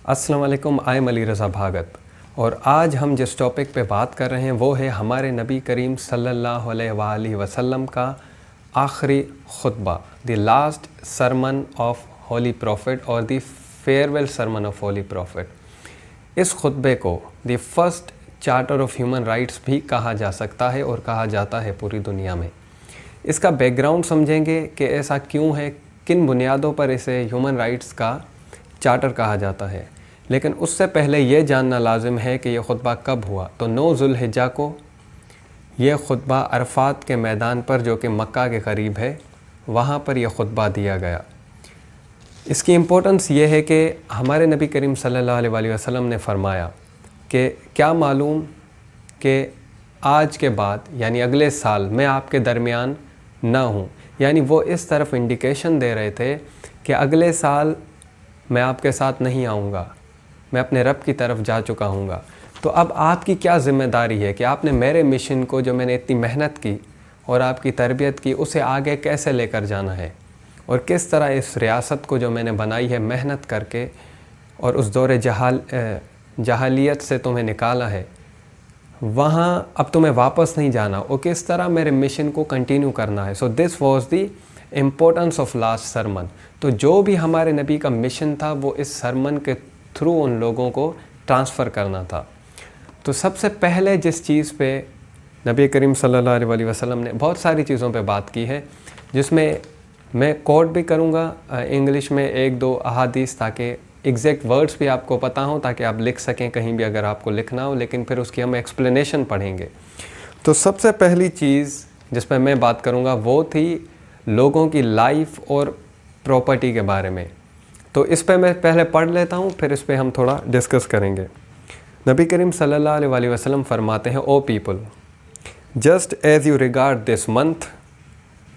अस्सलाम वालेकुम, I am Ali Raza भागत और आज हम जिस टॉपिक पे बात कर रहे हैं वो है हमारे नबी करीम सल्लल्लाहु अलैहि वसल्लम का आखिरी खुतबा, the last sermon of holy prophet और the farewell sermon of holy prophet. इस खुतबे को the first charter of human rights भी कहा जा सकता है और कहा जाता है पूरी दुनिया में। इसका बैकग्राउंड समझेंगे कि ऐसा क्यों है, किन बुनियादों पर इसे ह्यूमन राइट्स का चार्टर कहा जाता है। लेकिन उससे पहले ये जानना लाजिम है कि यह खुतबा कब हुआ। तो 9 ज़ुल्हिज्जा को यह खुतबा अरफात के मैदान पर, जो कि मक्का के करीब है, वहाँ पर यह खुतबा दिया गया। इसकी इम्पोर्टेंस ये है कि हमारे नबी करीम सल्लल्लाहु अलैहि वसल्लम ने फरमाया कि क्या मालूम कि आज के बाद यानी अगले साल मैं आपके दरमियान ना हूँ। यानी वो इस तरफ इंडिकेशन दे रहे थे कि अगले साल मैं आपके साथ नहीं आऊँगा, मैं अपने रब की तरफ जा चुका हूँगा। तो अब आपकी क्या ज़िम्मेदारी है कि आपने मेरे मिशन को, जो मैंने इतनी मेहनत की और आपकी तरबियत की, उसे आगे कैसे लेकर जाना है और किस तरह इस रियासत को जो मैंने बनाई है मेहनत करके और उस दौरे जहालियत से तुम्हें निकाला है, वहाँ अब तुम्हें वापस नहीं जाना और किस तरह मेरे मिशन को कंटिन्यू करना है। So this was the importance of last sermon. तो जो भी हमारे नबी का मिशन था वो इस सरमन के थ्रू उन लोगों को ट्रांसफ़र करना था। तो सबसे पहले जिस चीज़ पे नबी करीम सल्लल्लाहु अलैहि वसल्लम ने बहुत सारी चीज़ों पे बात की है, जिसमें मैं कोट भी करूँगा इंग्लिश में 1-2 अहादीस, ताकि एग्जैक्ट वर्ड्स भी आपको पता हों, ताकि आप लिख सकें कहीं भी अगर आपको लिखना हो, लेकिन फिर उसकी हम एक्सप्लेनेशन पढ़ेंगे। तो सबसे पहली चीज़ जिस पर मैं बात करूँगा वो थी लोगों की लाइफ और प्रॉपर्टी के बारे में। तो इस पे मैं पहले पढ़ लेता हूँ, फिर इस पे हम थोड़ा डिस्कस करेंगे। नबी करीम सल्लल्लाहु अलैहि वसल्लम फरमाते हैं, O people, just as you regard this month,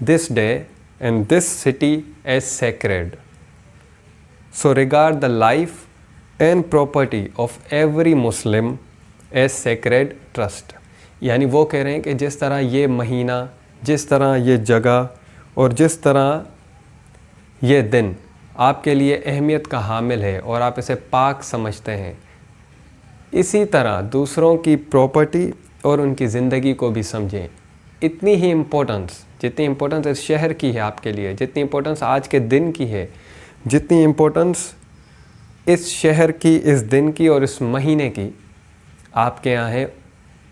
this day and this city as sacred, so regard the life and property of every Muslim as sacred trust. यानी वो कह रहे हैं कि जिस तरह ये महीना, जिस तरह ये जगह और जिस तरह ये दिन आपके लिए अहमियत का हामिल है और आप इसे पाक समझते हैं, इसी तरह दूसरों की प्रॉपर्टी और उनकी ज़िंदगी को भी समझें। इतनी ही इम्पोर्टेंस, जितनी इम्पोर्टेंस इस शहर की है आपके लिए, जितनी इम्पोर्टेंस आज के दिन की है, जितनी इम्पोर्टेंस इस शहर की, इस दिन की और इस महीने की आपके यहाँ है,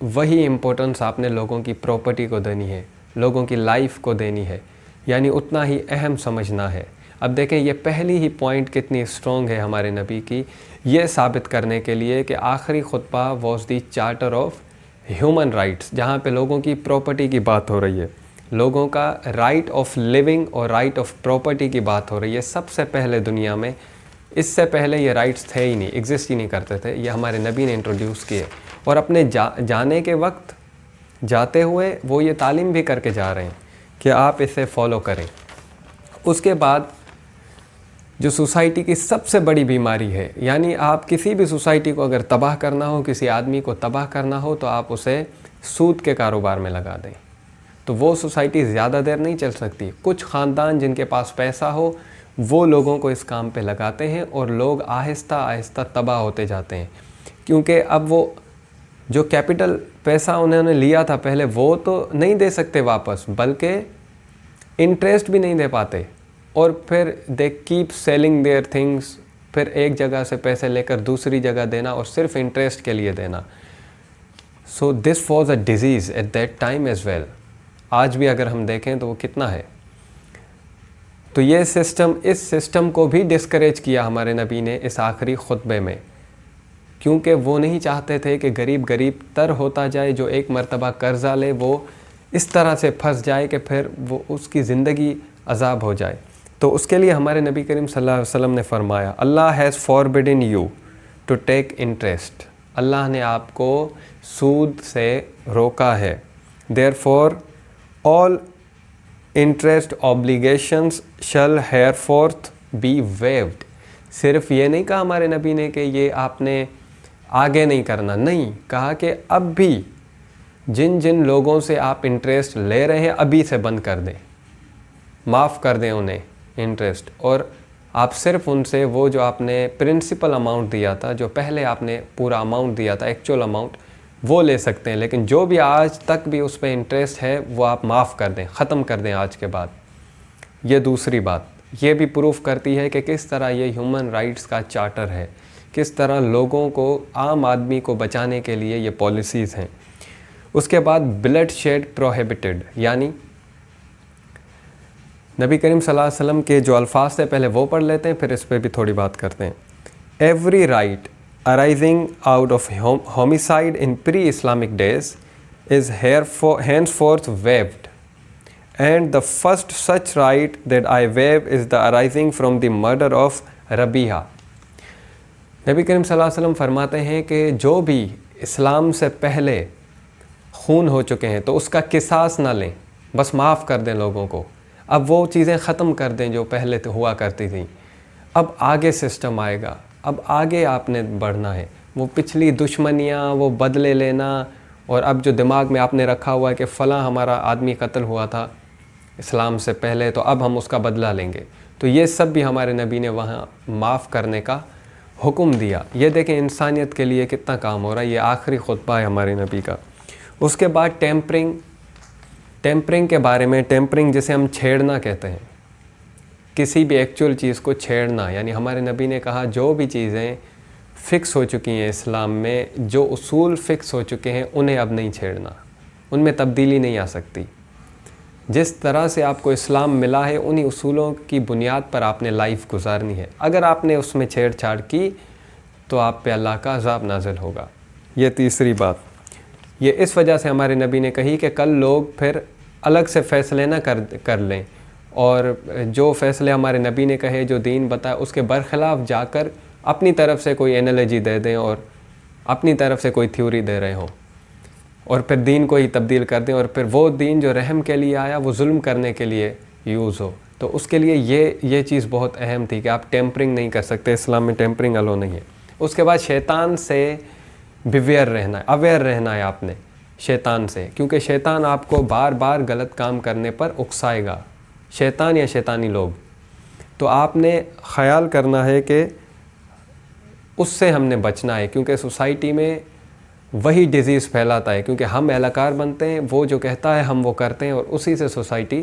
वही इम्पोर्टेंस आपने लोगों की प्रॉपर्टी को देनी है, लोगों की लाइफ को देनी है। यानी उतना ही अहम समझना है। अब देखें ये पहली ही पॉइंट कितनी स्ट्रॉन्ग है हमारे नबी की, ये साबित करने के लिए कि आखिरी खुतबा was the charter of human rights, जहाँ पे लोगों की प्रॉपर्टी की बात हो रही है, लोगों का राइट ऑफ लिविंग और राइट ऑफ प्रॉपर्टी की बात हो रही है। सबसे पहले दुनिया में, इससे पहले ये राइट्स थे ही नहीं, एग्जिस्ट ही नहीं करते थे, ये हमारे नबी ने इंट्रोड्यूस किए और अपने जाने के वक्त, जाते हुए वो ये तालीम भी करके जा रहे हैं कि आप इसे फॉलो करें। उसके बाद जो सोसाइटी की सबसे बड़ी बीमारी है, यानी आप किसी भी सोसाइटी को अगर तबाह करना हो, किसी आदमी को तबाह करना हो, तो आप उसे सूद के कारोबार में लगा दें, तो वो सोसाइटी ज़्यादा देर नहीं चल सकती। कुछ ख़ानदान जिनके पास पैसा हो वो लोगों को इस काम पे लगाते हैं और लोग आहिस्ता आहिस्ता तबाह होते जाते हैं, क्योंकि अब वो जो कैपिटल पैसा उन्होंने लिया था पहले, वो तो नहीं दे सकते वापस, बल्कि इंटरेस्ट भी नहीं दे पाते और फिर they keep selling their things, फिर एक जगह से पैसे लेकर दूसरी जगह देना और सिर्फ इंटरेस्ट के लिए देना। So this was a disease at that time as well. आज भी अगर हम देखें तो वो कितना है। तो ये सिस्टम, इस सिस्टम को भी डिस्करेज किया हमारे नबी ने इस आखिरी खुतबे में, क्योंकि वो नहीं चाहते थे कि गरीब गरीब तर होता जाए, जो एक मरतबा कर्जा ले वो इस तरह से फंस जाए कि फिर वो उसकी ज़िंदगी अजाब हो जाए। तो उसके लिए हमारे नबी करीम सल्लल्लाहु अलैहि वसल्लम ने फरमाया, Allah has forbidden you to take interest. Allah ने आपको सूद से रोका है। Therefore all interest obligations shall hereforth be waived. सिर्फ ये नहीं कहा हमारे नबी ने कि ये आपने आगे नहीं करना, नहीं, कहा कि अब भी जिन जिन लोगों से आप इंटरेस्ट ले रहे हैं अभी से बंद कर दें, माफ़ कर दें उन्हें इंटरेस्ट, और आप सिर्फ उनसे वो जो आपने प्रिंसिपल अमाउंट दिया था, जो पहले आपने पूरा अमाउंट दिया था, एक्चुअल अमाउंट, वो ले सकते हैं। लेकिन जो भी आज तक भी उस पर इंटरेस्ट है वो आप माफ़ कर दें, ख़त्म कर दें आज के बाद। ये दूसरी बात ये भी प्रूफ करती है कि किस तरह ये ह्यूमन राइट्स का चार्टर है, किस तरह लोगों को, आम आदमी को बचाने के लिए ये पॉलिसीज़ हैं। उसके बाद ब्लड शेड प्रोहिबिटेड, यानी नबी करीम सल्लल्लाहु अलैहि वसल्लम के जो अल्फाज थे पहले वो पढ़ लेते हैं, फिर इस पर भी थोड़ी बात करते हैं। Every right arising out of homicide in pre Islamic days is henceforth waived, and the first such right that I waive is the arising from the murder of रबीहा। नबी करीम सल्लल्लाहु अलैहि वसल्लम फरमाते हैं कि जो भी इस्लाम से पहले खून हो चुके हैं तो उसका किसास ना लें, बस माफ़ कर दें लोगों को। अब वो चीज़ें ख़त्म कर दें जो पहले तो हुआ करती थी। अब आगे सिस्टम आएगा, अब आगे आपने बढ़ना है। वो पिछली दुश्मनियाँ, वो बदले लेना, और अब जो दिमाग में आपने रखा हुआ है कि फ़लाँ हमारा आदमी कत्ल हुआ था इस्लाम से पहले, तो अब हम उसका बदला लेंगे, तो ये सब भी हमारे नबी ने वहाँ माफ़ करने का हुक्म दिया। ये देखें इंसानियत के लिए कितना काम हो रहा है। ये आखिरी खुतबा है हमारे नबी का। उसके बाद टेम्परिंग के बारे में, टेम्परिंग जिसे हम छेड़ना कहते हैं, किसी भी एक्चुअल चीज़ को छेड़ना, यानी हमारे नबी ने कहा जो भी चीज़ें फ़िक्स हो चुकी हैं इस्लाम में, जो उसूल फ़िक्स हो चुके हैं, उन्हें अब नहीं छेड़ना, उनमें तब्दीली नहीं आ सकती। जिस तरह से आपको इस्लाम मिला है उन्हीं उसूलों की बुनियाद पर आपने लाइफ गुजारनी है। अगर आपने उसमें छेड़छाड़ की तो आप पे अल्लाह का अज़ाब नाज़िल होगा। ये तीसरी बात, ये इस वजह से हमारे नबी ने कही कि कल लोग फिर अलग से फ़ैसले ना कर लें, और जो फ़ैसले हमारे नबी ने कहे, जो दीन बताए, उसके बरखिलाफ़ जाकर अपनी तरफ से कोई एनालॉजी दे दें और अपनी तरफ से कोई थ्योरी दे रहे हों, और फिर दीन को ही तब्दील कर दें, और फिर वो दीन जो रहम के लिए आया वो जुल्म करने के लिए यूज़ हो। तो उसके लिए ये चीज़ बहुत अहम थी कि आप टेम्परिंग नहीं कर सकते, इस्लाम में टेम्परिंग अलो नहीं है। उसके बाद शैतान से अवेयर रहना है आपने शैतान से, क्योंकि शैतान आपको बार बार गलत काम करने पर उकसाएगा, शैतान या शैतानी लोग। तो आपने ख़याल करना है कि उससे हमने बचना है, क्योंकि सोसाइटी में वही डिज़ीज़ फैलाता है, क्योंकि हम एहलकार बनते हैं, वो जो कहता है हम वो करते हैं, और उसी से सोसाइटी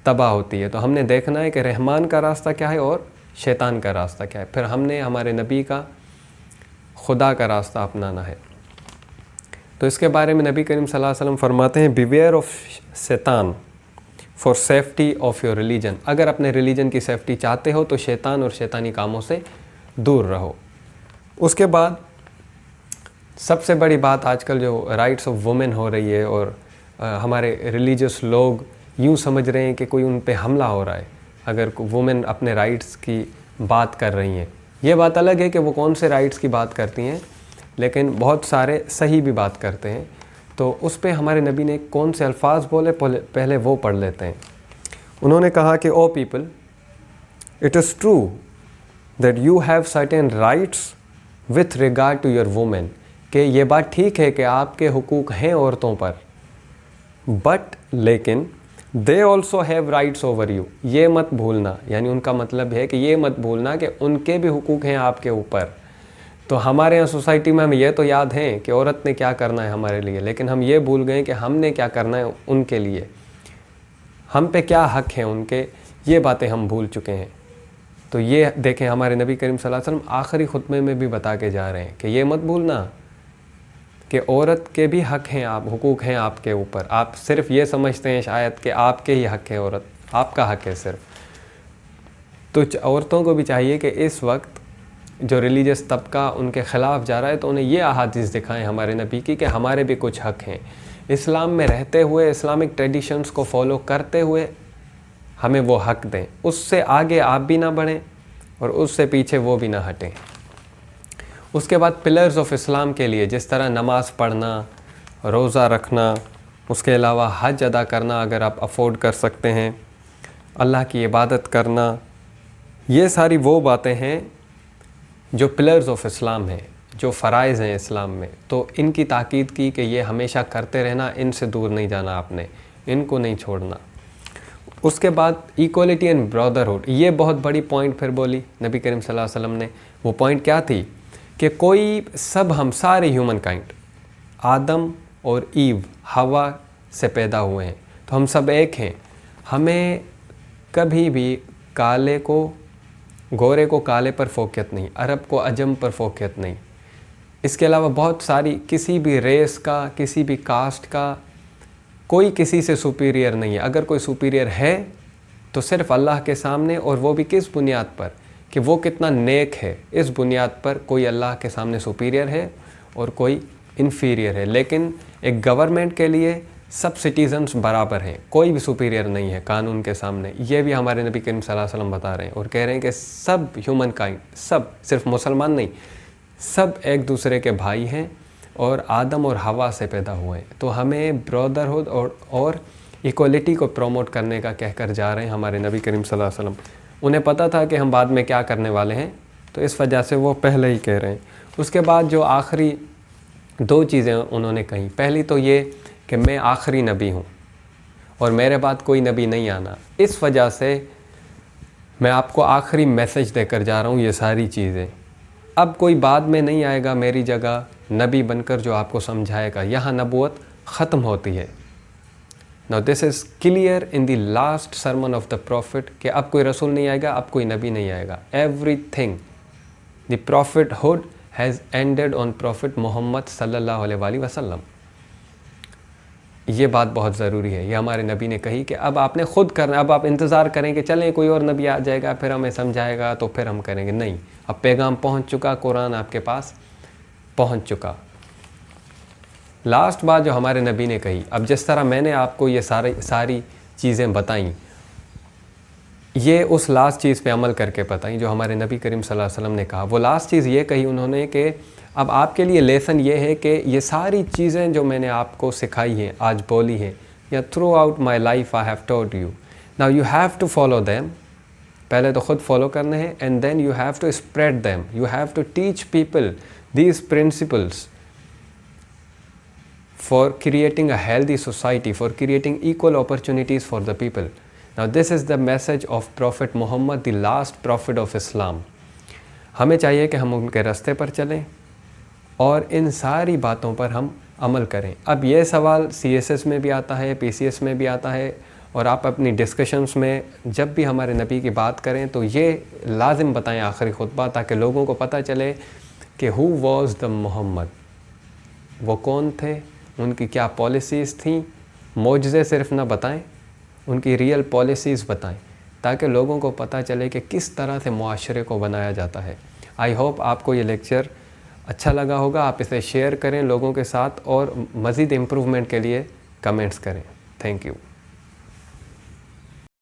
तबाह होती है। तो हमने देखना है कि रहमान का रास्ता क्या है और शैतान का रास्ता क्या है, फिर हमने हमारे नबी का, खुदा का रास्ता अपनाना है। तो इसके बारे में नबी करीम सल्लल्लाहु अलैहि वसल्लम फरमाते हैं, बिवेयर ऑफ शैतान for safety of your religion. अगर अपने रिलीजन की सेफ्टी चाहते हो तो शैतान और शैतानी कामों से दूर रहो। उसके बाद सबसे बड़ी बात, आजकल जो राइट्स ऑफ वुमेन हो रही है, और हमारे रिलीजियस लोग यूँ समझ रहे हैं कि कोई उन पे हमला हो रहा है अगर वुमेन अपने राइट्स की बात कर रही हैं। ये बात अलग है कि वो कौन से राइट्स की बात करती हैं, लेकिन बहुत सारे सही भी बात करते हैं। तो उस पे हमारे नबी ने कौन से अल्फाज बोले, पहले वो पढ़ लेते हैं। उन्होंने कहा कि O people, it is true that you have certain rights with regard to your women, कि ये बात ठीक है कि आपके हुकूक हैं औरतों पर, बट लेकिन they also have rights over you. ये मत भूलना, यानी उनका मतलब है कि ये मत भूलना कि उनके भी हुकूक हैं आपके ऊपर। तो हमारे यहाँ सोसाइटी में हमें ये तो याद है कि औरत ने क्या करना है हमारे लिए, लेकिन हम ये भूल गए कि हमने क्या करना है उनके लिए, हम पे क्या हक़ हैं उनके, ये बातें हम भूल चुके हैं। तो ये देखें हमारे नबी करीम सल्लल्लाहु अलैहि वसल्लम आखिरी खुतबे में भी बता के जा रहे हैं कि ये मत भूलना कि औरत के भी हक़ हैं, आप हुकूक हैं आपके ऊपर। आप सिर्फ ये समझते हैं शायद कि आपके ही हक़ है औरत, आपका हक़ है सिर्फ। तो औरतों को भी चाहिए कि इस वक्त जो रिलीजियस तबका उनके ख़िलाफ़ जा रहा है, तो उन्हें ये अहादीस दिखाएं हमारे नबी की कि हमारे भी कुछ हक़ हैं। इस्लाम में रहते हुए, इस्लामिक ट्रेडिशंस को फॉलो करते हुए हमें वो हक़ दें। उससे आगे आप भी ना बढ़ें और उससे पीछे वो भी ना हटें। उसके बाद पिलर्स ऑफ इस्लाम के लिए, जिस तरह नमाज़ पढ़ना, रोज़ा रखना, उसके अलावा हज अदा करना अगर आप अफोर्ड कर सकते हैं, अल्लाह की इबादत करना, ये सारी वो बातें हैं जो पिलर्स ऑफ इस्लाम हैं, जो फ़राइज़ हैं इस्लाम में। तो इनकी ताकीद की कि ये हमेशा करते रहना, इनसे दूर नहीं जाना आपने, इनको नहीं छोड़ना। उसके बाद इक्वलिटी एंड ब्रदरहुड, ये बहुत बड़ी पॉइंट फिर बोली नबी करीम सल्लल्लाहु अलैहि वसल्लम ने। वो पॉइंट क्या थी कि कोई सब हम सारे ह्यूमन काइंड आदम और ईव हवा से पैदा हुए हैं, तो हम सब एक हैं। हमें कभी भी काले को गोरे को काले पर फोकियत नहीं, अरब को अजम पर फोकियत नहीं। इसके अलावा बहुत सारी किसी भी रेस का, किसी भी कास्ट का कोई किसी से सुपीरियर नहीं है। अगर कोई सुपीरियर है तो सिर्फ अल्लाह के सामने, और वो भी किस बुनियाद पर कि वो कितना नेक है। इस बुनियाद पर कोई अल्लाह के सामने सुपीरियर है और कोई इन्फीरियर है। लेकिन एक गवर्नमेंट के लिए सब सिटीजन्स बराबर हैं, कोई भी सुपीरियर नहीं है कानून के सामने। ये भी हमारे नबी करीम सल्लल्लाहु अलैहि वसल्लम बता रहे हैं और कह रहे हैं कि सब ह्यूमन काइंड, सब, सिर्फ मुसलमान नहीं, सब एक दूसरे के भाई हैं और आदम और हवा से पैदा हुए हैं। तो हमें ब्रदरहुड और इक्वलिटी को प्रमोट करने का कहकर जा रहे हैं हमारे नबी करीम सल्लल्लाहु अलैहि वसल्लम। उन्हें पता था कि हम बाद में क्या करने वाले हैं, तो इस वजह से वो पहले ही कह रहे हैं। उसके बाद जो आखिरी दो चीज़ें उन्होंने कही, पहली तो ये कि मैं आखिरी नबी हूँ और मेरे बाद कोई नबी नहीं आना। इस वजह से मैं आपको आखिरी मैसेज देकर जा रहा हूँ ये सारी चीज़ें। अब कोई बाद में नहीं आएगा मेरी जगह नबी बनकर जो आपको समझाएगा। यहाँ नबूवत ख़त्म होती है। Now this is clear in the last sermon of the profit कि अब कोई रसूल नहीं आएगा, अब कोई नबी नहीं आएगा। Everything the prophethood has ended on prophet Muhammad सल्लल्लाहु अलैहि वसल्लम। ये बात बहुत ज़रूरी है, ये हमारे नबी ने कही कि अब आपने ख़ुद करना। अब आप इंतज़ार करें कि चलें कोई और नबी आ जाएगा फिर हमें समझाएगा तो फिर हम करेंगे, नहीं। अब पैगाम पहुंच चुका, कुरान आपके पास पहुंच चुका। लास्ट बात जो हमारे नबी ने कही, अब जिस तरह मैंने आपको ये सारी चीज़ें बताई, ये उस लास्ट चीज़ पे अमल करके बताई जो हमारे नबी करीम सल्लल्लाहु अलैहि वसल्लम ने कहा। वो लास्ट चीज़ ये कही उन्होंने कि अब आपके लिए लेसन ये है कि ये सारी चीज़ें जो मैंने आपको सिखाई हैं, आज बोली हैं, या throughout my life I have told you, now you have to follow them. पहले तो ख़ुद फॉलो करने हैं, and then you have to spread them, you have to teach people these principles for creating a healthy society, for creating equal opportunities for the people. Now this is the message of prophet Muhammad, the last prophet of Islam. हमें चाहिए कि हम उनके रास्ते पर चलें और इन सारी बातों पर हम अमल करें। अब ये सवाल CSS में भी आता है, PCS में भी आता है, और आप अपनी डिस्कशंस में जब भी हमारे नबी की बात करें तो ये लाजिम बताएं आखिरी खुतबा, ताकि लोगों को पता चले कि हु वॉज़ द मोहम्मद, वो कौन थे, उनकी क्या पॉलिसीज़ थी। मौजज़े सिर्फ ना बताएं, उनकी रियल पॉलिसीज़ बताएं, ताकि लोगों को पता चले कि किस तरह से मुआशरे को बनाया जाता है। आई होप आपको ये लेक्चर अच्छा लगा होगा। आप इसे शेयर करें लोगों के साथ और मज़ीद इम्प्रूवमेंट के लिए कमेंट्स करें। Thank you.